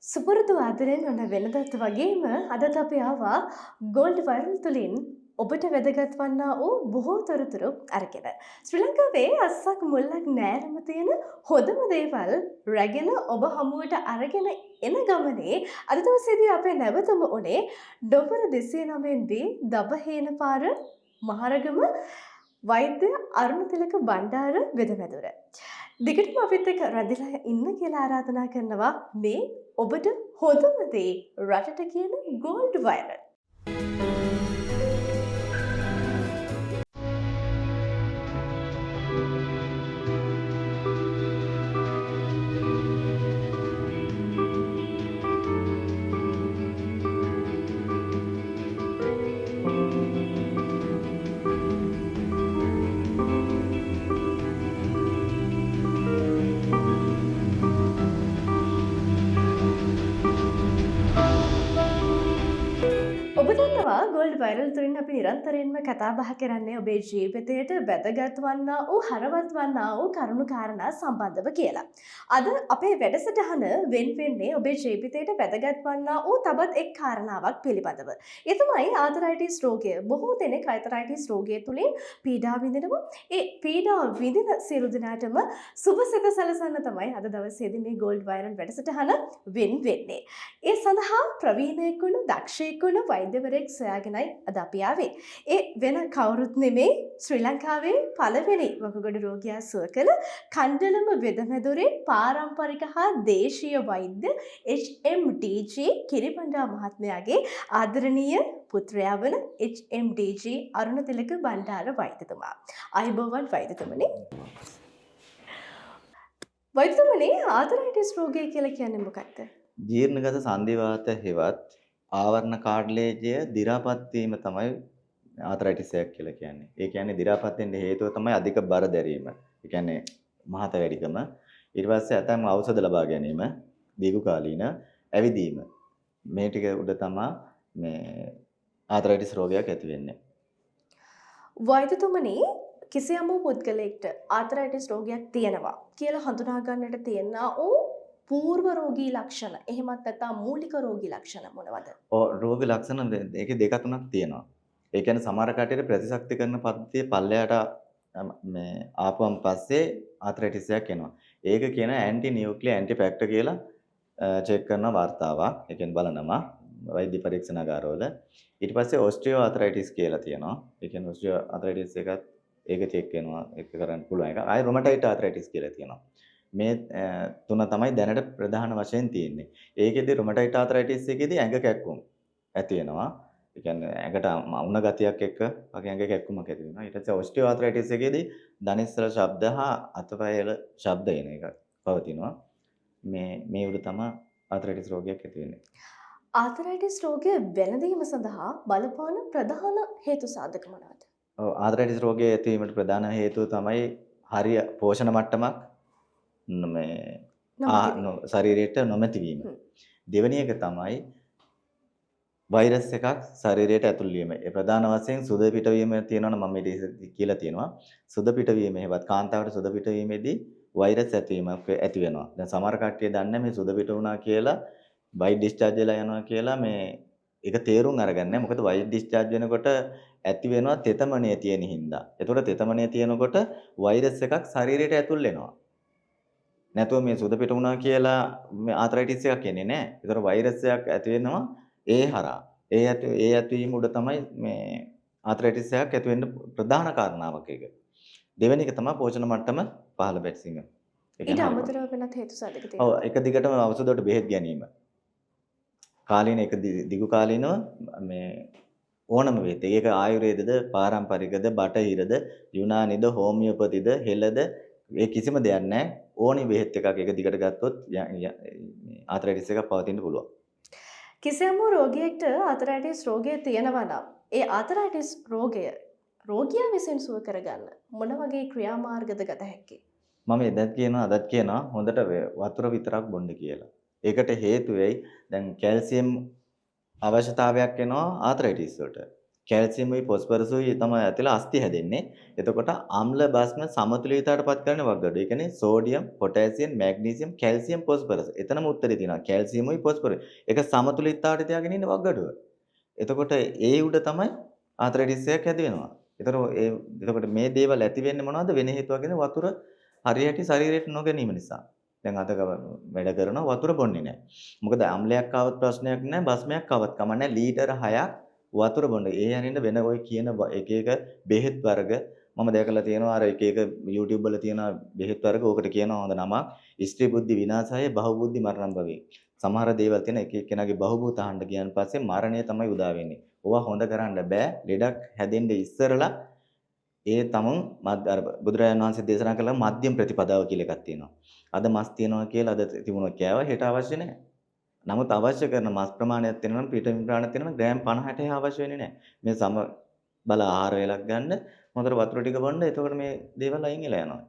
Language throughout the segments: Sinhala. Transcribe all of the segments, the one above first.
සුපුරුදු ආදරෙන් ඔන්න වෙනදත් වගේම අදත් අපි ආවා ගෝල්ඩ් වයිරල් තුලින් ඔබට වැදගත් වන්නා වූ බොහෝ තොරතුරු අරගෙන. ශ්‍රී ලංකාවේ අස්සක් මුල්ලක් නෑරම තියෙන හොඳම දේවල් රැගෙන ඔබ හමුවට අරගෙන එන ගමනේ අද දවසේදී අපේ නැවතම උනේ ඩොබර 209 දී දබහේන පාර මහරගම වෛද්‍ය අරුණතිලක බණ්ඩාර වෙදමැදුර. දිගටම අපිත් එක්ක රැඳිලා ඉන්න කියලා ආරාධනා කරනවා මේ ඔබට හොඳම දේ රටට කියන ගෝල්ඩ් වයිරල්. ඔබ දන්නවා ගෝල්ඩ් වයිරල් තුලින් අපි නිරන්තරයෙන්ම කතා බහ කරන්නේ ඔබේ ජීවිතයට වැදගත් වන්නා වූ හරවත් වන්නා වූ කරුණු කාරණා සම්බන්ධව කියලා. අද අපේ වැඩසටහන වෙන් වෙන්නේ ඔබේ ජීවිතයට වැදගත් වන්නා වූ තවත් එක් කාරණාවක් පිළිබඳව. ඒ තමයි ආතරයිටිස් රෝගය. බොහෝ දෙනෙක් ආතරයිටිස් රෝගය තුලින් පීඩා විඳිනවා. ඒ පීඩා විඳින සියලු දෙනාටම සුබසිත සැලසන්න තමයි අද දවසේදී මේ ගෝල්ඩ් වයිරල් වැඩසටහන වෙන් වෙන්නේ. ඒ සඳහා ප්‍රවීණයෙකුණු දක්ෂයෙකුණු වෛද්‍යවරයෙක් සොයාගෙනයි අද අපි ආවේ. ඒ වෙන කවුරුත් නෙමෙයි ශ්‍රී ලංකාවේ පළවෙනි වකුගඩු රෝගියා සුව කළ කණ්ඩලම වෙදමැදුරේ පාරම්පරික හා දේශීය වෛද්‍ය HMDG කිරිබණ්ඩා මහත්මයාගේ ආදරණීය පුත්‍රයා වන HMDG අරුණතිලක බණ්ඩාර වෛද්‍යතුමා. ආයුබෝවන් වෛද්‍යතුමනි. වෛද්‍යතුමනි ආතරයිටිස් රෝගය කියලා කියන්නේ මොකක්ද? ජීර්ණගත සන්ධිවාත හෙවත් ආවරණ කාඩ්ලේජය දි รา පත් වීම තමයි ආතරයිටිස් එකක් කියලා කියන්නේ. ඒ කියන්නේ දි รา පත් වෙන්න හේතුව තමයි අධික බර දැරීම. ඒ කියන්නේ මහත වැඩිකම. ඊට පස්සේ ඇතැම් ඖෂධ ලබා ගැනීම, දීර්ඝ කාලීන ඇවිදීම. මේ ටික උඩ තමයි මේ ආතරයිටිස් රෝගයක් ඇති වෙන්නේ. වෛද්‍යතුමනි කිසියම් පුද්ගලයෙක්ට ආතරයිටිස් රෝගයක් තියෙනවා කියලා හඳුනා ගන්නට තියෙනා වූ පූර්ව රෝගී ලක්ෂණ එහෙමත් නැත්නම් මූලික රෝගී ලක්ෂණ මොනවද? ඔව් රෝග ලක්ෂණ ඒකේ දෙක තුනක් තියෙනවා. ඒ කියන්නේ සමහර කටියට ප්‍රතිශක්තිකරණ පද්ධතිය පල්ලයට මේ ආපුවම පස්සේ ආතරයිටිස් එකක් එනවා. ඒක කියන ඇන්ටි නියුක්ලියර් ඇන්ටි ෆැක්ටර් කියලා චෙක් කරන වார்த்தාවක්. ඒ කියන්නේ බලනවා වෛද්‍ය පරීක්ෂණාගාරවල. ඊට පස්සේ ඔස්ටියෝ ආතරයිටිස් කියලා තියෙනවා. ඒ කියන්නේ ඔස්ටියෝ ආතරයිටිස් එකත් ඒක චෙක් වෙනවා. ඒක කරන්න පුළුවන් එක. ආයි රොමටයිඩ් ආතරයිටිස් කියලා තියෙනවා. මේ තුන තමයි දැනට ප්‍රධාන වශයෙන් තියෙන්නේ. ඒකෙදි රොමටයිඩ් ආතරයිටිස් එකේදී ඇඟ කැක්කුම් ඇති වෙනවා. ඒ කියන්නේ ඇඟට උණ ගතියක් එක්ක වගේ ඇඟ කැක්කුමක් ඇති වෙනවා. ඊට පස්සේ ඔස්ටියෝ ආතරයිටිස් එකේදී දනිස්සල ශබ්ද හා අතපයවල ශබ්ද එන එක පවතිනවා. මේ උඩ තමයි ආතරයිටිස් රෝගයක් ඇති වෙන්නේ. ආතරයිටිස් රෝගය වෙනදීම සඳහා බලපාන ප්‍රධාන හේතු සාධක මොනවාද? ඔව් ආතරයිටිස් රෝගය ඇති වීමට ප්‍රධාන හේතුව තමයි හරිය පෝෂණ මට්ටමක් මේ ශරීරයට නොමැති වීම. දෙවෙනි එක තමයි වෛරස් එකක් ශරීරයට ඇතුල් වීම. ඒ ප්‍රධාන වශයෙන් සුද පිටවීම තියෙනවනේ මම ඊට කියලා තියෙනවා. සුද පිටවීම හේවත් කාන්තාවට සුද පිටවීමේදී වෛරස් ඇතිවීමක් ඇති වෙනවා. දැන් සමහර කට්ටිය දන්නේ මේ සුද පිට වුණා කියලා වයිට් ඩිස්චාර්ජ් වෙලා යනවා කියලා මේ ඒක තේරුම් අරගන්නේ නැහැ. මොකද වයිට් ඩිස්චාර්ජ් වෙනකොට ඇති වෙනවා තෙතමනය තියෙන හින්දා. ඒතකොට තෙතමනය තියෙනකොට වෛරස් එකක් ශරීරයට ඇතුල් වෙනවා. නැතුව මේ සුද පිට වුණා කියලා මේ ආතරයිටිස් එකක් එන්නේ නැහැ. ඒතර වෛරස් එකක් ඇති වෙනවා ඒ හරහා. ඒ ඇතිවීම උඩ තමයි මේ ආතරයිටිස් එකක් ඇති වෙන්න ප්‍රධාන කාරණාවක් ඒක. දෙවෙනි එක තමයි පෝෂණ මට්ටම පහළ බැස්සීම. ඊට අමතරව වෙනත් හේතු සාධක තියෙනවා. ඔව් එක දිගටම ඖෂධ වලට බෙහෙත් ගැනීම. කාලීන එක දිගු කාලීනව මේ ඕනම බෙහෙත්. ඒක ආයුර්වේදද, පාරම්පරිකද, බටහිරද, යුනානිද, හෝමියෝපතිද, හෙළද ඒ කිසිම දෙයක් නැහැ. ඕනි බෙහෙත් එකක් එක දිගට ගත්තොත් ආතරයිටිස් එකක් පවතින්න පුළුවන්. කිසියම් රෝගියෙක්ට ආතරයිටිස් රෝගය තියෙනවා නම් ඒ ආතරයිටිස් රෝගය රෝගියා විසින් සුව කරගන්න මොන වගේ ක්‍රියාමාර්ගද ගත හැක්කේ? මම එදත් කියනවා අදත් කියනවා හොඳට වතුර විතරක් බොන්න කියලා. ඒකට හේතු වෙයි දැන් කැල්සියම් අවශ්‍යතාවයක් එනවා ආතරයිටිස් වලට. කැල්සියම්යි ෆොස්ෆරසුයි තමයි ඇතුළේ අස්ථි හැදෙන්නේ. එතකොට ආම්ල භස්ම සමතුලිතතාවටපත් කරන වක්ගඩු. ඒ කියන්නේ sodium, potassium, magnesium, calcium, phosphorus. එතනම උත්තරේ තියෙනවා. කැල්සියම්යි ෆොස්ෆරස්. ඒක සමතුලිතතාවට තියාගෙන ඉන්න වක්ගඩුව. එතකොට ඒ උඩ තමයි ආතරයිටිස් එකක් ඇති වෙනවා. එතකොට මේ දේවල් ඇති වෙන්නේ මොනවද? වෙන හේතුවක් කියන්නේ වතුර හරියට ශරීරයට නොගැනීම නිසා. දැන් අද වැඩ කරනවා වතුර බොන්නේ නැහැ. මොකද අම්ලයක් ආවත් ප්‍රශ්නයක් නැහැ, බස්මයක් ආවත් කමක් නැහැ. ලීටර 6ක් වතුර බොන්න. ඒ හැරෙන්න වෙන ඔය කියන එක එක බෙහෙත් වර්ග මම දැකලා තියෙනවා. අර එක එක YouTube වල තියෙන බෙහෙත් වර්ග ඕකට කියනවා හොඳ නමක්. ස්ත්‍රී බුද්ධි විනාශය, බහුබුද්ධි මරණම් භවේ. සමහර දේවල් තියෙන එක එක්කෙනාගේ බහුබූත අහන්න ගියන් පස්සේ මරණය තමයි උදා වෙන්නේ. ඕවා හොඳ කරන්න බෑ. ලෙඩක් හැදෙන්න ඉස්සරලා ඒ තමුන් අර බුදුරජාණන් වහන්සේ දේශනා කළ මධ්‍යම ප්‍රතිපදාව කියලා එකක් තියෙනවා. අද මස් තියනවා කියලා අද තිබුණා කෑවා හෙට අවශ්‍ය නැහැ. නමුත් අවශ්‍ය කරන මස් ප්‍රමාණයක් තියෙනවා නම් පිටමින් ප්‍රමාණයක් තියෙනවා නම් ග්‍රෑම් 50 60 අවශ්‍ය වෙන්නේ නැහැ. මේ සම බල ආහාර වේලක් ගන්න හොඳට වතුර ටික බොන්න. එතකොට මේ දේවල් අයින් වෙලා යනවා.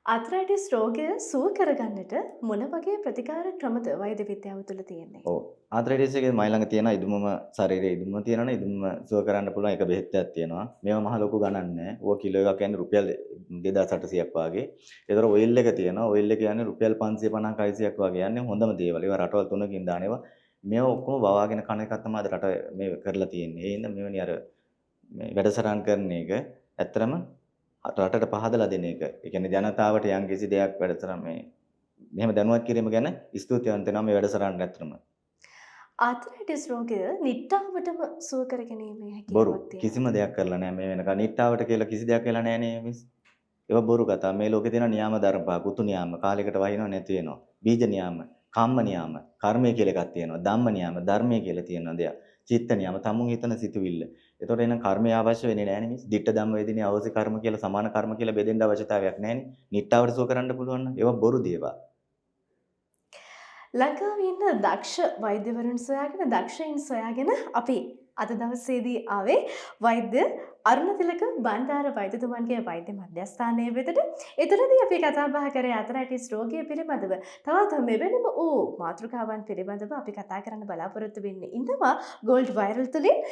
ආතරයිටිස් රෝගය සුව කරගන්නට මොන වගේ ප්‍රතිකාර ක්‍රමද වෛද්‍ය විද්‍යාව තුළ තියෙන්නේ? ඔව්. ආතරයිටිස් එකේ මයි ළඟ තියෙන ඉදුමම ශරීරයේ ඉදුමම තියෙනවනේ ඉදුමම සුව කරන්න පුළුවන් එක බෙහෙත්යක් තියෙනවා. මේවා මහ ලොකු ගණන් නෑ. ඕක කිලෝ එකක් කියන්නේ රුපියල් 2800ක් වගේ. ඒතර ඔයිල් එක තියෙනවා. ඔයිල් එක කියන්නේ රුපියල් 550ක් 600ක් වගේ යන්නේ හොඳම දේවල්. ඒවා රටවල් තුනකින් දානවා. මේවා ඔක්කොම වවාගෙන කන එකක් තමයි අද රට මේ කරලා තියෙන්නේ. ඒ හින්දා මෙවැනි අර මේ වැඩසටහන් කරන එක ඇත්තරම රටට පහදලා දෙන එක. ඒ කියන්නේ ජනතාවට යම් කිසි දෙයක් වැඩසටහන් මේ මෙහෙම දැනුවත් කිරීම ගැන ස්තුතිවන්ත වෙනවා මේ වැඩසටහන ඇත්තටම. ආතරයිටිස් රෝගය නිට්ටාවටම සුව කර ගැනීමේ බොරු හැකියාවක් තියෙනවා. කිසිම දෙයක් කරලා නැහැ මේ වෙනකන්. නිට්ටාවට කියලා කිසි දෙයක් වෙලා නැහැ නේ මිස්. ඒවා බොරු කතා. මේ ලෝකේ තියෙන නියාම ධර්ම පහ, පුතු නියාම, කාලයකට වහිනව නැති වෙනවා. බීජ නියාම, කම්ම නියාම, කර්මය කියලා එකක් තියෙනවා. ධම්ම නියාම, ධර්මය කියලා තියෙනවා දෙයක්. චිත්ත නියාම, තමුන් හිතන සිතුවිල්ල. ඒතකොට එන කර්මය අවශ්‍ය වෙන්නේ නැහැ නේ මිස්. ditta ධම්ම වේදිනේ අවශ්‍ය කර්ම කියලා සමාන කර්ම කියලා බෙදෙන්න අවශ්‍යතාවයක් නැහැ නේ. නිට්ටාවට සුව කරන්න පුළුවන් නම් ඒවා බොරු දේවල්. ලංකාවේ ඉන්න දක්ෂ වෛද්‍යවරුන් සොයාගෙන දක්ෂයින් සොයාගෙන අපි අද දවසේදී ආවේ වෛද්‍ය අරුණතිලක බණ්ඩාර වෛද්‍යතුමන්ගේ වෛද්‍ය මධ්‍යස්ථානයේ වෙතට. එතනදී අපි කතා බහ කරේ ආතරයිටිස් රෝගය පිළිබඳව. තවත් මෙවැනිම වූ මාතෘකාවන් පිළිබඳව අපි කතා කරන්න බලාපොරොත්තු වෙන්නේ ඉන්නවා ගෝල්ඩ් වයිරල් තුලින්.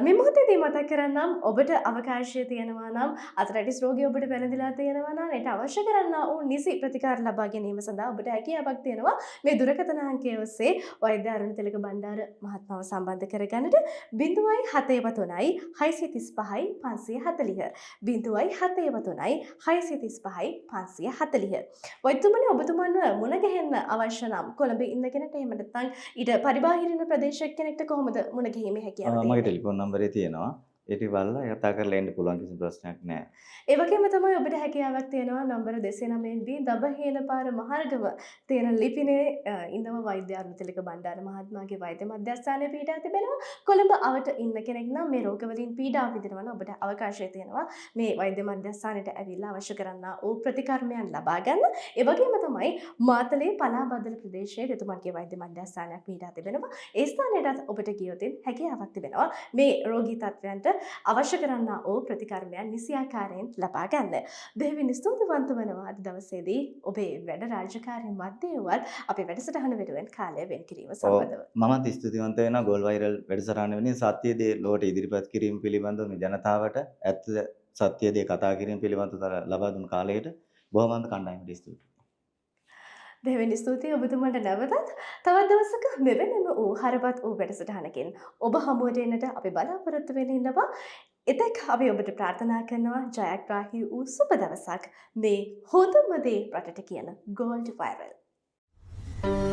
මේ මොහොතේදී මතක් කරන්නම් ඔබට අවකාශය තියෙනවා නම් ආතරයිටිස් රෝගය ඔබට වැළඳිලා තියෙනවා නම් ඒට අවශ්‍ය කරන්නා වූ නිසි ප්‍රතිකාර ලබා ගැනීම සඳහා ඔබට හැකියාවක් තියෙනවා මේ දුරකථන අංකය ඔස්සේ වෛද්‍ය අරුණතිලක බණ්ඩාර මහත්මයාව සම්බන්ධ කරගන්නට 0.73යි 635යි 540 0.73යි 635යි 540. වෛද්‍යතුමනි ඔබතුමන්ව මුණ ගැහෙන්න අවශ්‍ය නම් කොළඹ ඉන්න කෙනෙක්ට එහෙම නැත්නම් ඊට පරිබාහිර ඉන්න ප්‍රදේශයක කෙනෙක්ට කොහොමද මුණ ගැහිමේ හැකියාව තියෙන්නේ? මගේ ටෙලිෆෝන් නම්බරේ තියෙනවා. ඒක බලලා කතා කරලා එන්න පුළුවන් කිසි ප්‍රශ්නයක් නැහැ. ඒ වගේම තමයි ඔබට හැකියාවක් තියෙනවා නම්බර 209B දබහේන පාර මහර්ගම තියෙන ලිපිනේ ඉන්දම වෛද්‍ය අරුණතිලක බණ්ඩාර මහත්මයාගේ වෛද්‍ය මධ්‍යස්ථානයේ පීඩා තිබෙනවා. කොළඹ අවට ඉන්න කෙනෙක් නම් මේ රෝග වලින් පීඩා විඳිනවා නම් ඔබට අවකාශය තියෙනවා මේ වෛද්‍ය මධ්‍යස්ථානයට ඇවිල්ලා අවශ්‍ය කරන්නා වූ ප්‍රතිකර්මයන් ලබා ගන්න. ඒ වගේම තමයි මාතලේ පලාබදල ප්‍රදේශයේ එතුමන්ගේ වෛද්‍ය මධ්‍යස්ථානයක් පීඩා තිබෙනවා. ඒ ස්ථානයටත් ඔබට ගියොත් හැකියාවක් තිබෙනවා මේ රෝගී තත්ත්වයන්ට අවශ්‍ය කරන්නා වූ ප්‍රතිකර්මයන් නිසියාකාරයෙන් ලබා ගන්න. දෙවිනි ස්තුතිවන්ත වෙනවා අද දවසේදී ඔබේ වැඩ රාජකාරී මැදේවත් අපේ වැඩසටහන වෙනුවෙන් කාලය වෙන් කිරීම සම්බන්ධව. මමත් ස්තුතිවන්ත වෙනවා ගෝල් වයිරල් වැඩසටහන වෙනුවෙන් සත්‍ය දේ ලෝකට ඉදිරිපත් කිරීම පිළිබඳව මේ ජනතාවට ඇත්ත සත්‍ය දේ කතා කිරීම පිළිබඳව ලබා දුන් කාලයට බොහොම කණ්ඩායමට ස්තුතියි. දෙවෙනි ස්තුතිය ඔබතුමන්ට නැවතත් තවත් දවසක මෙවැනිම වූ හරවත් වූ වැඩසටහනකින් ඔබ හමුවට එන්නට අපි බලාපොරොත්තු වෙන ඉන්නවා. එතෙක් අපි ඔබට ප්‍රාර්ථනා කරනවා ජයග්‍රාහී වූ සුබ දවසක් මේ හොඳම දේ රටට කියන ගෝල්ඩ් වයිරල්.